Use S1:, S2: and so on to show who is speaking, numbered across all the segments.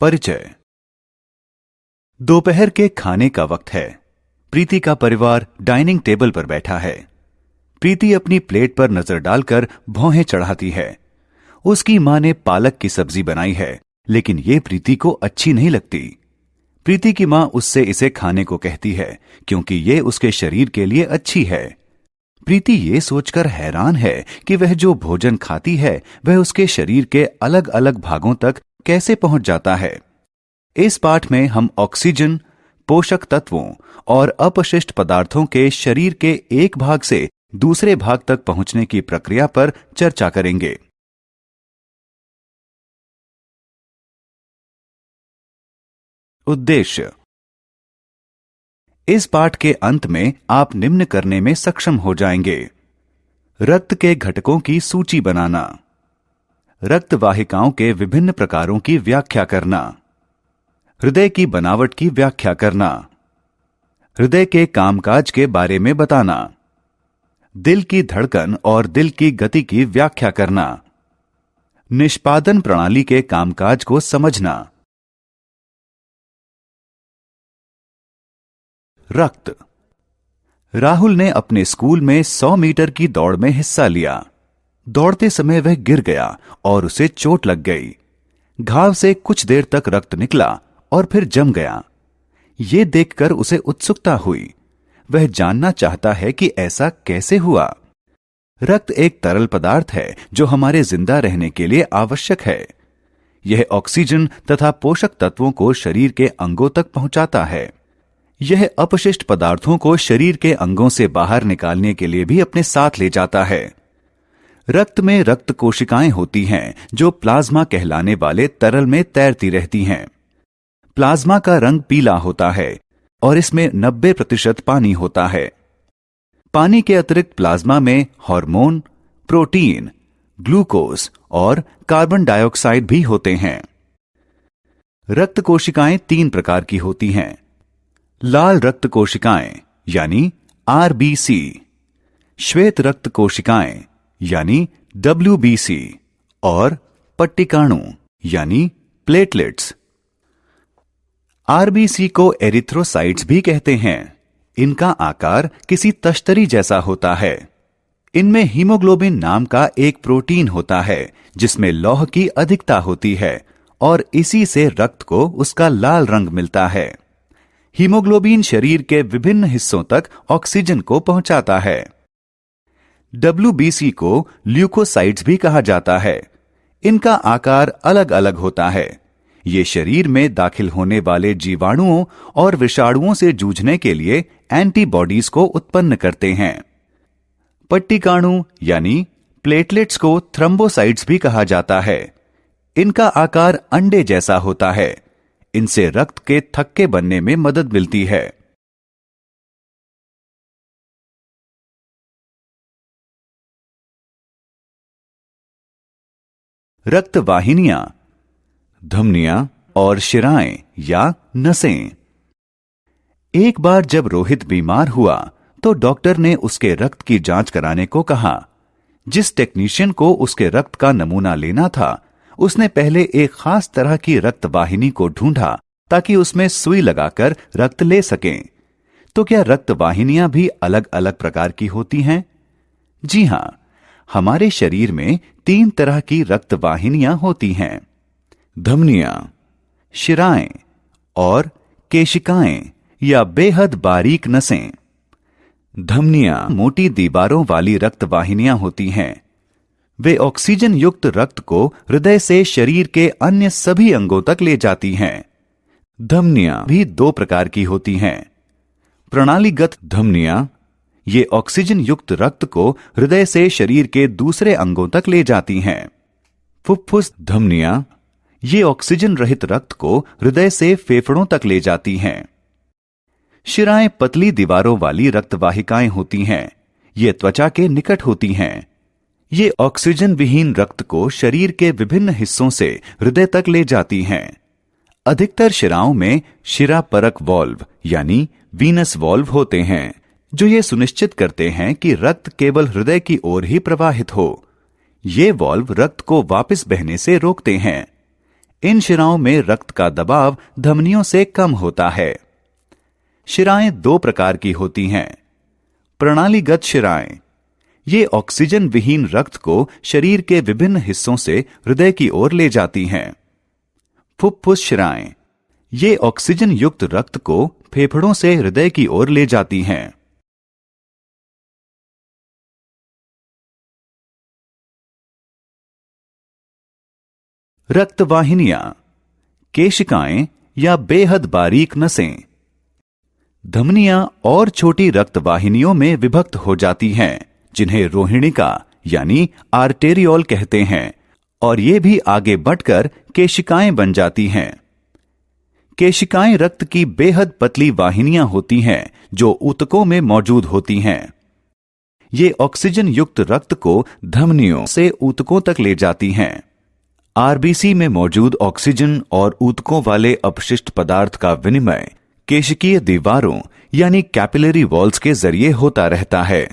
S1: परिचय। दोपहर के खाने का वक्त है। प्रीति का परिवार डाइनिंग टेबल पर बैठा है। प्रीति अपनी प्लेट पर नजर डालकर भौहें चढ़ाती है। उसकी मां ने पालक की सब्जी बनाई है, लेकिन यह प्रीति को अच्छी नहीं लगती। प्रीति की मां उससे इसे खाने को कहती है क्योंकि यह उसके शरीर के लिए अच्छी है। प्रीति ये सोचकर हैरान है कि वह जो भोजन खाती है वह उसके शरीर के अलग अलग भागों तक कैसे पहुंच जाता है। इस पाठ में हम ऑक्सीजन, पोषक तत्वों और अपशिष्ट पदार्थों के शरीर के एक भाग से दूसरे भाग तक पहुंचने की प्रक्रिया पर चर्चा करेंगे। उद्देश्य। इस पाठ के अंत में आप निम्न करने में सक्षम हो जाएंगे: रक्त के घटकों की सूची बनाना, रक्त वाहिकाओं के विभिन्न प्रकारों की व्याख्या करना, हृदय की बनावट की व्याख्या करना, हृदय के कामकाज के बारे में बताना, दिल की धड़कन और दिल की गति की व्याख्या करना, निष्पादन प्रणाली के कामकाज को समझना। रक्त। राहुल ने अपने स्कूल में 100 मीटर की दौड़ में हिस्सा लिया। दौड़ते समय वह गिर गया और उसे चोट लग गई। घाव से कुछ देर तक रक्त निकला और फिर जम गया। ये देखकर उसे उत्सुकता हुई। वह जानना चाहता है कि ऐसा कैसे हुआ। रक्त एक तरल पदार्थ है जो हमारे जिंदा रहने के लिए आवश्यक है। यह ऑक्सीजन तथा पोषक तत्वों को शरीर के अंगों तक पहुंचाता है। यह अपशिष्ट पदार्थों को शरीर के अंगों से बाहर निकालने के लिए भी अपने साथ ले जाता है। रक्त में रक्त कोशिकाएं होती हैं जो प्लाज्मा कहलाने वाले तरल में तैरती रहती हैं। प्लाज्मा का रंग पीला होता है और इसमें 90% पानी होता है। पानी के अतिरिक्त प्लाज्मा में हार्मोन, प्रोटीन, ग्लूकोज और कार्बन डाइऑक्साइड भी होते हैं। रक्त कोशिकाएं 3 प्रकार की होती हैं: लाल रक्त कोशिकाएं यानी आरबीसी, श्वेत रक्त कोशिकाएं यानी डब्ल्यूबीसी और पट्टिकाणु यानी प्लेटलेट्स। आरबीसी को एरिथ्रोसाइट्स भी कहते हैं। इनका आकार किसी तश्तरी जैसा होता है। इनमें हीमोग्लोबिन नाम का एक प्रोटीन होता है जिसमें लौह की अधिकता होती है और इसी से रक्त को उसका लाल रंग मिलता है। हीमोग्लोबिन शरीर के विभिन्न हिस्सों तक ऑक्सीजन को पहुंचाता है। डब्ल्यूबीसी को ल्यूकोसाइट्स भी कहा जाता है। इनका आकार अलग अलग होता है। ये शरीर में दाखिल होने वाले जीवाणुओं और विषाणुओं से जूझने के लिए एंटीबॉडीज को उत्पन्न करते हैं। पट्टिकाणु यानी प्लेटलेट्स को थ्रम्बोसाइट्स भी कहा जाता है। इनका आकार अंडे जैसा होता है। इनसे रक्त के थक्के बनने में मदद मिलती है। रक्त वाहिनियां, धमनियां और शिराएं या नसें। एक बार जब रोहित बीमार हुआ तो डॉक्टर ने उसके रक्त की जांच कराने को कहा। जिस टेक्नीशियन को उसके रक्त का नमूना लेना था उसने पहले एक खास तरह की रक्त वाहिनी को ढूंढा ताकि उसमें सुई लगाकर रक्त ले सकें। तो क्या रक्त वाहिनियां भी अलग अलग प्रकार की होती हैं? जी हां, हमारे शरीर में 3 तरह की रक्त वाहिनियां होती हैं: धमनियां, शिराएं और केशिकाएं या बेहद बारीक नसें। धमनियां मोटी दीवारों वाली रक्त वाहिनियां होती हैं। वे ऑक्सीजन युक्त रक्त को हृदय से शरीर के अन्य सभी अंगों तक ले जाती हैं। धमनियां भी 2 प्रकार की होती हैं: प्रणालीगत धमनियां, ये ऑक्सीजन युक्त रक्त को हृदय से शरीर के दूसरे अंगों तक ले जाती हैं। फुफ्फुस धमनियां, ये ऑक्सीजन रहित रक्त को हृदय से फेफड़ों तक ले जाती हैं। शिराएं पतली दीवारों वाली रक्तवाहिकाएं होती हैं। ये त्वचा के निकट होती हैं। ये ऑक्सीजन विहीन रक्त को शरीर के विभिन्न हिस्सों से हृदय तक ले जाती हैं। अधिकतर शिराओं में शिरा परक वाल्व यानी वीनस वाल्व होते हैं जो ये सुनिश्चित करते हैं कि रक्त केवल हृदय की ओर ही प्रवाहित हो। ये वाल्व रक्त को वापस बहने से रोकते हैं। इन शिराओं में रक्त का दबाव धमनियों से कम होता है। शिराएं दो प्रकार की होती हैं। प्रणालीगत शिराएं, ये ऑक्सीजन विहीन रक्त को शरीर के विभिन्न हिस्सों से हृदय की ओर ले जाती हैं। फुफ्फुस शिराएं, ये ऑक्सीजन युक्त रक्त को फेफड़ों से हृदय की ओर ले जाती हैं। रक्तवाहिनियां, केशिकाएं या बेहद बारीक नसें। धमनियां और छोटी रक्तवाहिनियों में विभक्त हो जाती हैं, जिन्हें रोहिणिका यानी आर्टेरियोल कहते हैं, और ये भी आगे बढ़कर केशिकाएं बन जाती हैं। केशिकाएं रक्त की बेहद पतली वाहिनियां होती हैं जो ऊतकों में मौजूद होती हैं। ये ऑक्सीजन युक्त रक्त को धमनियों से ऊतकों तक ले जाती हैं। आरबीसी में मौजूद ऑक्सीजन और ऊतकों वाले अपशिष्ट पदार्थ का विनिमय केशिकीय दीवारों यानी कैपिलरी वॉल्स के जरिए होता रहता है।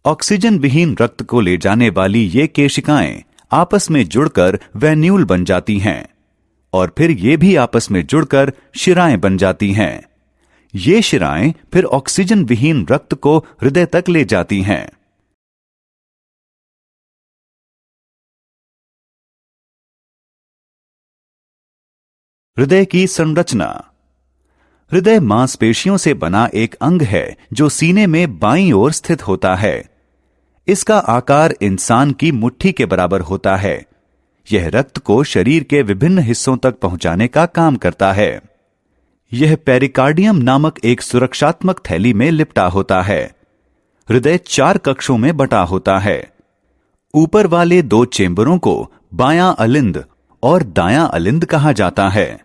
S1: ऑक्सीजन विहीन रक्त को ले जाने वाली ये केशिकाएं आपस में जुड़कर वेन्यूल बन जाती हैं और फिर ये भी आपस में जुड़कर शिराएं बन जाती हैं। ये शिराएं फिर ऑक्सीजन विहीन रक्त को हृदय तक ले जाती हैं। हृदय की संरचना। हृदय मांसपेशियों से बना एक अंग है जो सीने में बाईं ओर स्थित होता है। इसका आकार इंसान की मुट्ठी के बराबर होता है। यह रक्त को शरीर के विभिन्न हिस्सों तक पहुंचाने का काम करता है। यह पेरिकार्डियम नामक एक सुरक्षात्मक थैली में लिपटा होता है। हृदय 4 कक्षों में बटा होता है। ऊपर वाले 2 चेंबरों को बायां अलिंद और दायां अलिंद कहा जाता है।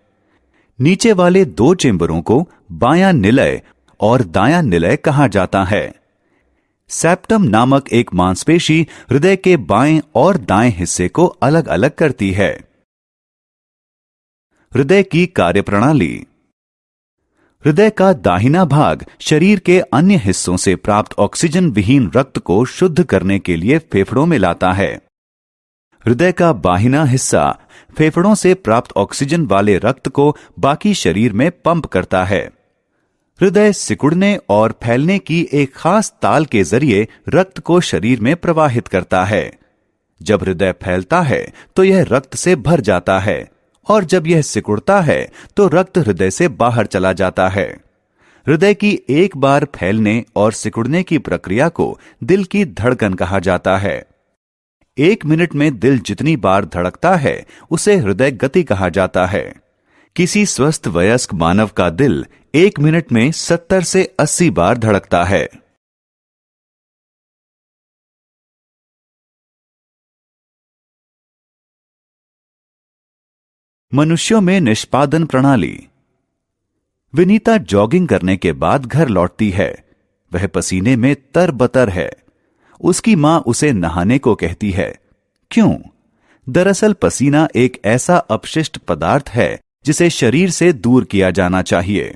S1: नीचे वाले 2 चेंबरों को बायां निलय और दायां निलय कहा जाता है। सेप्टम नामक एक मांसपेशी हृदय के बाएं और दाएं हिस्से को अलग अलग करती है। हृदय की कार्यप्रणाली। हृदय का दाहिना भाग शरीर के अन्य हिस्सों से प्राप्त ऑक्सीजन विहीन रक्त को शुद्ध करने के लिए फेफड़ों में लाता है। हृदय का बाहिना हिस्सा फेफड़ों से प्राप्त ऑक्सीजन वाले रक्त को बाकी शरीर में पंप करता है। हृदय सिकुड़ने और फैलने की एक खास ताल के जरिए रक्त को शरीर में प्रवाहित करता है। जब हृदय फैलता है तो यह रक्त से भर जाता है और जब यह सिकुड़ता है तो रक्त हृदय से बाहर चला जाता है। हृदय की एक बार फैलने और सिकुड़ने की प्रक्रिया को दिल की धड़कन कहा जाता है। 1 मिनट में दिल जितनी बार धड़कता है उसे हृदय गति कहा जाता है। किसी स्वस्थ वयस्क मानव का दिल 1 मिनट में 70 से 80 बार धड़कता है। मनुष्यों में निष्पादन प्रणाली। विनीता जॉगिंग करने के बाद घर लौटती है। वह पसीने में तरबतर है। उसकी मां उसे नहाने को कहती है। क्यों? दरअसल पसीना एक ऐसा अपशिष्ट पदार्थ है जिसे शरीर से दूर किया जाना चाहिए।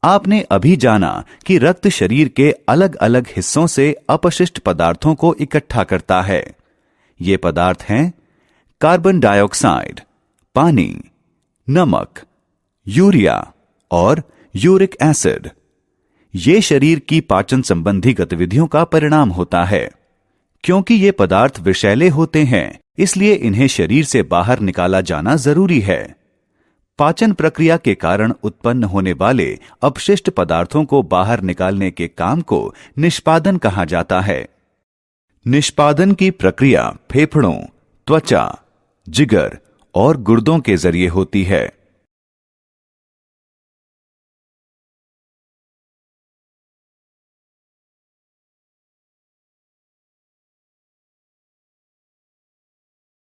S1: आपने अभी जाना कि रक्त शरीर के अलग अलग हिस्सों से अपशिष्ट पदार्थों को इकट्ठा करता है। ये पदार्थ हैं कार्बन डाइऑक्साइड, पानी, नमक, यूरिया और यूरिक एसिड। ये शरीर की पाचन संबंधी गतिविधियों का परिणाम होता है। क्योंकि ये पदार्थ विषैले होते हैं, इसलिए इन्हें शरीर से बाहर निकाला जाना जरूरी है। पाचन प्रक्रिया के कारण उत्पन्न होने वाले अपशिष्ट पदार्थों को बाहर निकालने के काम को निष्पादन कहा जाता है। निष्पादन की प्रक्रिया फेफड़ों, त्वचा, जिगर और गुर्दों के जरिए होती है।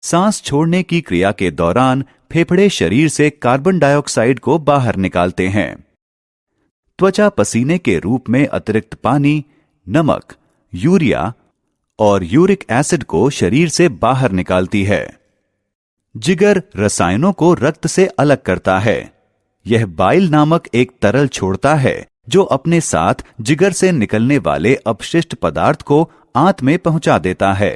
S1: सांस छोड़ने की क्रिया के दौरान फेफड़े शरीर से कार्बन डाइऑक्साइड को बाहर निकालते हैं। त्वचा पसीने के रूप में अतिरिक्त पानी, नमक, यूरिया और यूरिक एसिड को शरीर से बाहर निकालती है। जिगर रसायनों को रक्त से अलग करता है। यह बाइल नामक एक तरल छोड़ता है जो अपने साथ जिगर से निकलने वाले अपशिष्ट पदार्थ को आंत में पहुंचा देता है।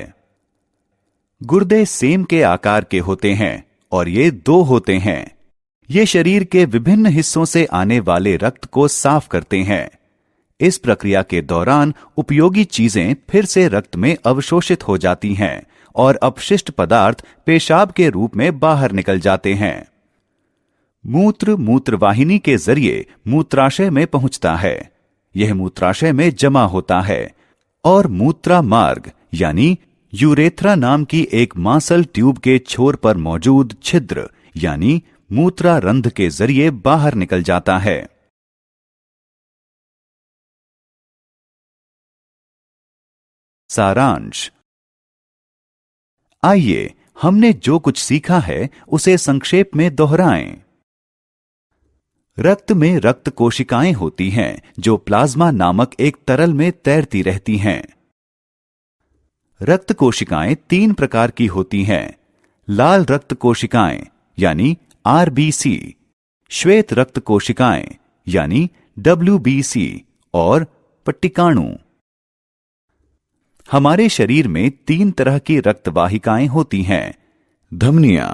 S1: गुर्दे सेम के आकार के होते हैं और ये दो होते हैं। ये शरीर के विभिन्न हिस्सों से आने वाले रक्त को साफ करते हैं। इस प्रक्रिया के दौरान उपयोगी चीजें फिर से रक्त में अवशोषित हो जाती हैं और अपशिष्ट पदार्थ पेशाब के रूप में बाहर निकल जाते हैं। मूत्र मूत्रवाहिनी के जरिए मूत्राशय में पहुंचता है। यह मूत्राशय में जमा होता है और मूत्रा मार्ग यानी यूरेथ्रा नाम की एक मांसल ट्यूब के छोर पर मौजूद छिद्र यानी मूत्रारंध्र के जरिए बाहर निकल जाता है। सारांश। आइए हमने जो कुछ सीखा है उसे संक्षेप में दोहराएं। रक्त में रक्त कोशिकाएं होती हैं जो प्लाज्मा नामक एक तरल में तैरती रहती हैं। रक्त कोशिकाएं तीन प्रकार की होती हैं। लाल रक्त कोशिकाएं यानी आरबीसी, श्वेत रक्त कोशिकाएं यानी डब्ल्यूबीसी और पट्टिकाणु। हमारे शरीर में तीन तरह की रक्तवाहिकाएं होती हैं, धमनियां,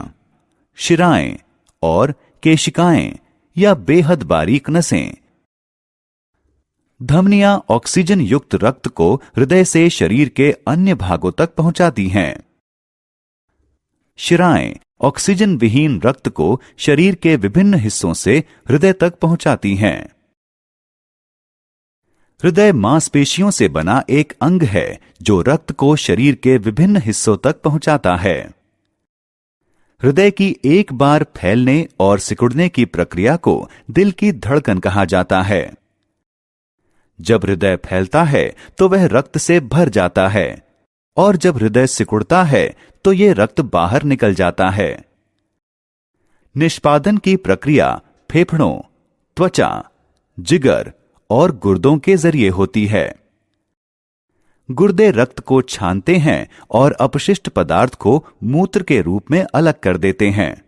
S1: शिराएं और केशिकाएं या बेहद बारीक नसें। धमनियां ऑक्सीजन युक्त रक्त को हृदय से शरीर के अन्य भागों तक पहुंचाती हैं। शिराएं ऑक्सीजन विहीन रक्त को शरीर के विभिन्न हिस्सों से हृदय तक पहुंचाती हैं। हृदय मांसपेशियों से बना एक अंग है जो रक्त को शरीर के विभिन्न हिस्सों तक पहुंचाता है। हृदय की एक बार फैलने और सिकुड़ने की प्रक्रिया को दिल की धड़कन कहा जाता है। जब हृदय फैलता है तो वह रक्त से भर जाता है और जब हृदय सिकुड़ता है तो यह रक्त बाहर निकल जाता है। निष्पादन की प्रक्रिया फेफड़ों, त्वचा, जिगर और गुर्दों के जरिए होती है। गुर्दे रक्त को छानते हैं और अपशिष्ट पदार्थ को मूत्र के रूप में अलग कर देते हैं।